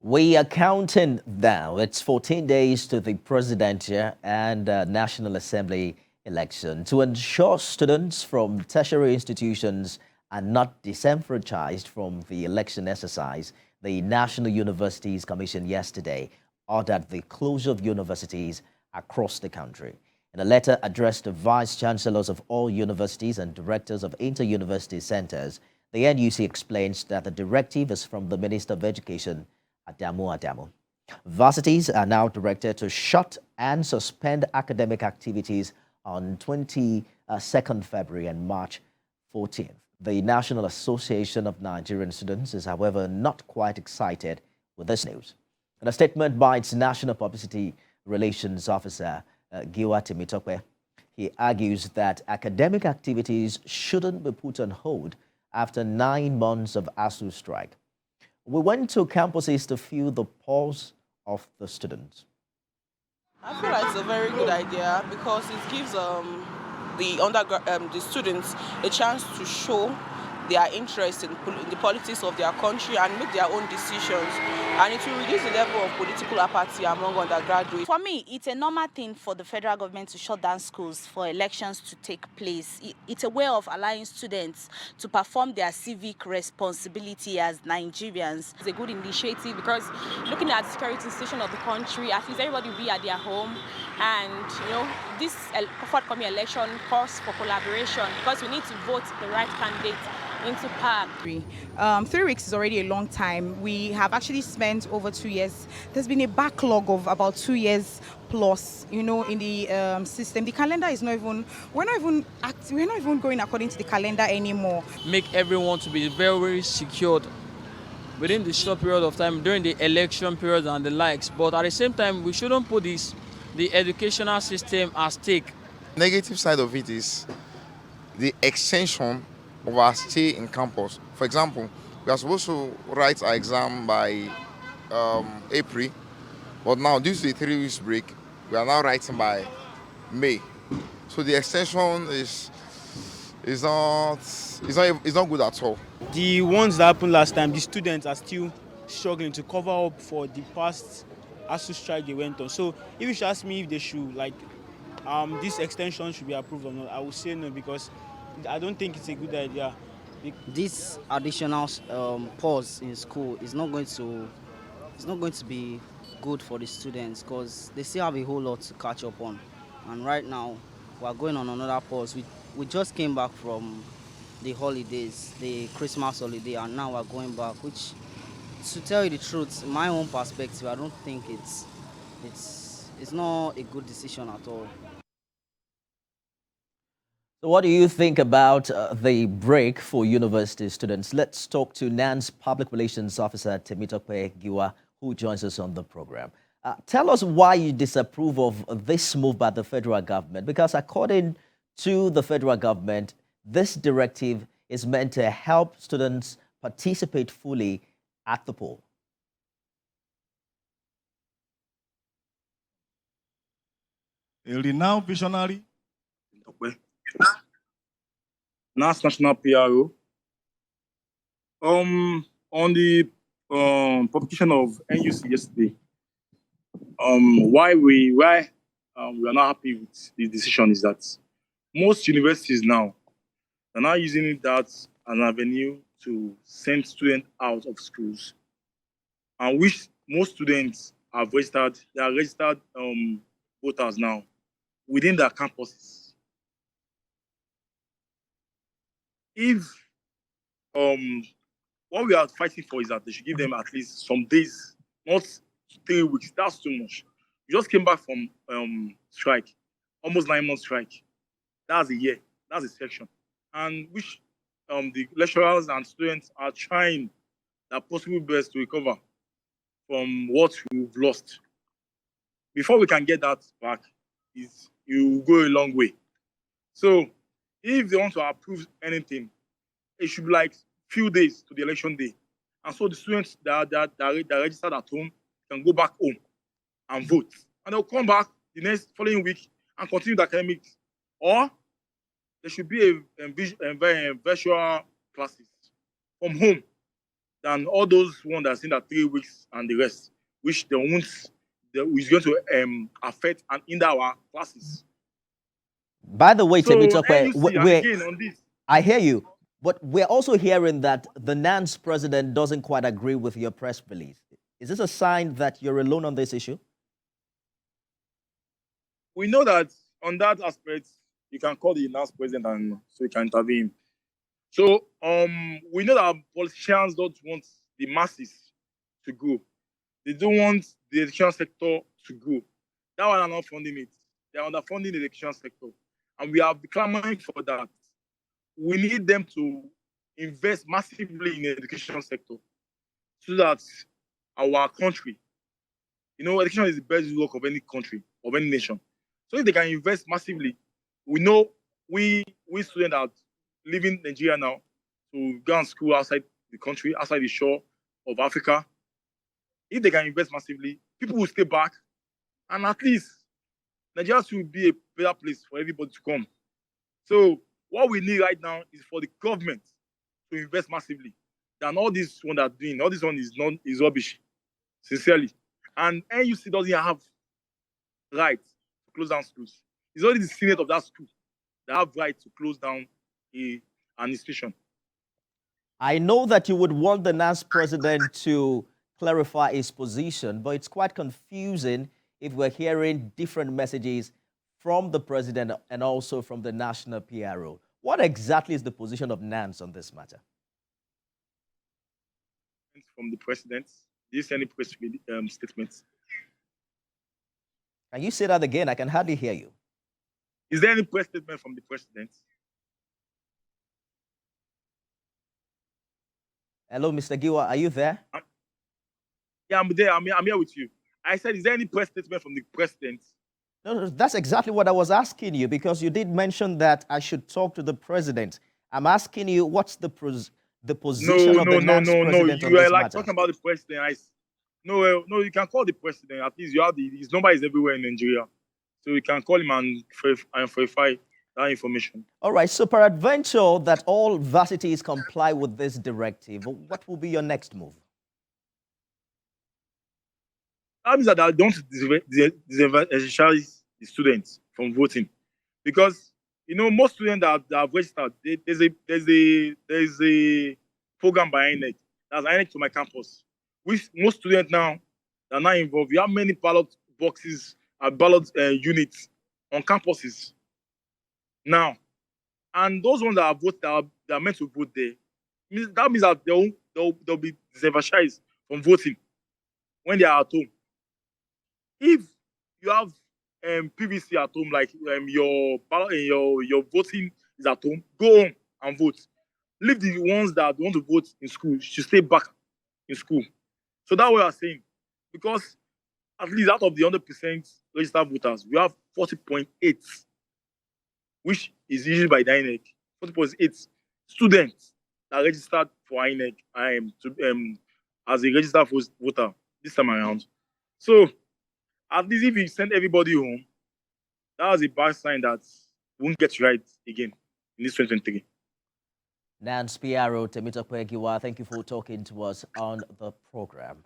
We are counting down. It's 14 days to the presidential and National Assembly election. To ensure students from tertiary institutions are not disenfranchised from the election exercise, the National Universities Commission yesterday ordered the closure of universities across the country. In a letter addressed to vice chancellors of all universities and directors of inter-university centers, the NUC explains that the directive is from the Minister of Education, Adamu. Varsities are now directed to shut and suspend academic activities on 22nd February and March 14th. The National Association of Nigerian Students is, however, not quite excited with this news. In a statement by its National Publicity Relations Officer, Giwa Temitope, he argues that academic activities shouldn't be put on hold after 9 months of ASU strike. We went to campuses to feel the pulse of the students. I feel like it's a very good idea because it gives the students a chance to show their interest in the politics of their country and make their own decisions. And it will reduce the level of political apathy among undergraduates. For me, it's a normal thing for the federal government to shut down schools for elections to take place. It's a way of allowing students to perform their civic responsibility as Nigerians. It's a good initiative because looking at the security situation of the country, at least everybody will be at their home. And, this forthcoming election calls for collaboration because we need to vote the right candidate into power. 3 weeks is already a long time. We have actually spent over 2 years. There's been a backlog of about 2 years plus, in the system. The calendar is not even, we're not even going according to the calendar anymore. Make everyone to be very, very secured within the short period of time during the election period and the likes. But at the same time, we shouldn't put the educational system at stake. Negative side of it is the extension of our stay in campus. For example, we are supposed to write our exam by April, but now due to the 3 weeks break, we are now writing by May. So the extension is not good at all. The ones that happened last time, the students are still struggling to cover up for the past ASU strike they went on. So if you should ask me if they should, this extension should be approved or not, I would say no, because I don't think it's a good idea. This additional pause in school is not going to be good for the students because they still have a whole lot to catch up on. And right now, we are going on another pause. We just came back from the holidays, the Christmas holiday, and now we're going back, which, to tell you the truth, in my own perspective, I don't think it's not a good decision at all. So what do you think about the break for university students? Let's talk to NANS Public Relations Officer Temitope Giwa, who joins us on the program. Tell us why you disapprove of this move by the federal government, because according to the federal government, this directive is meant to help students participate fully at the poll. A renowned visionary, NANS National PRO. On the publication of NUC yesterday, why we are not happy with the decision is that most universities now are now using that as an avenue to send students out of schools, and which most students have registered. They are registered voters now within their campuses. If what we are fighting for is that they should give them at least some days, not 3 weeks. That's too much. We just came back from strike, almost 9 months strike. That's a year. That's a section, and which the lecturers and students are trying their possible best to recover from what we've lost. Before we can get that back, you go a long way. So if they want to approve anything, it should be like few days to the election day. And so the students that are registered at home can go back home and vote. And they'll come back the next following week and continue the academics. Or there should be a virtual classes from home than all those ones that are saying that 3 weeks and the rest, which they won't, is going to affect and hinder our classes. By the way, So on Temitope, NUC, and again on this, I hear you, but we're also hearing that the NANS president doesn't quite agree with your press release. Is this a sign that you're alone on this issue? we know that on that aspect, you can call the NANS president and so you can intervene. So we know that politicians don't want the masses to go. They don't want the education sector to go. That's why they're not funding it. They're underfunding the education sector. And we are clamoring for that. We need them to invest massively in the education sector so that our country, education is the best work of any country, of any nation. So if they can invest massively, we know we students are leaving Nigeria now to go and school outside the country, outside the shore of Africa. If they can invest massively, people will stay back, and at least Nigeria should be a better place for everybody to come. So what we need right now is for the government to invest massively. Than all this one that doing, all this one is rubbish, sincerely. And NUC doesn't have right to close down schools. It's only the senate of that school that have right to close down an institution. I know that you would want the NAS president to clarify his position, but it's quite confusing if we're hearing different messages from the president and also from the national PRO. What exactly is the position of NANS on this matter? From the president, do you see any press statements? Can you say that again? I can hardly hear you. Is there any press statement from the president? Hello, Mr. Giwa, are you there? Yeah, I'm there. I'm here with you. I said, is there any press statement from the president? No, that's exactly what I was asking you, because you did mention that I should talk to the president. I'm asking you, what's the position of the NANS president on You this are like matter? talking about the president. No, you can call the president. At least you have his number is everywhere in Nigeria. So you can call him and verify that information. All right, so peradventure that all varsities comply with this directive, what will be your next move? That means that I don't disenfranchise the students from voting. Because, most students that have registered, there's a program by INEC. That's INEC to my campus. Which most students now that are not involved. We have many ballot boxes and ballot units on campuses now. And those ones that are voted, that are meant to vote there, that means that they'll be disenfranchised from voting when they are at home. If you have PVC at home, like your voting is at home, go home and vote. Leave the ones that want to vote in school should stay back in school. So that's what I'm saying. Because at least out of the 100% registered voters, we have 40.8, which is issued by the INEC. 40.8 students that registered for INEC as a registered voter this time around. So at least if you send everybody home, that was a bad sign that we won't get right again in this 2023. NANS PRO Temitope Giwa, thank you for talking to us on the program.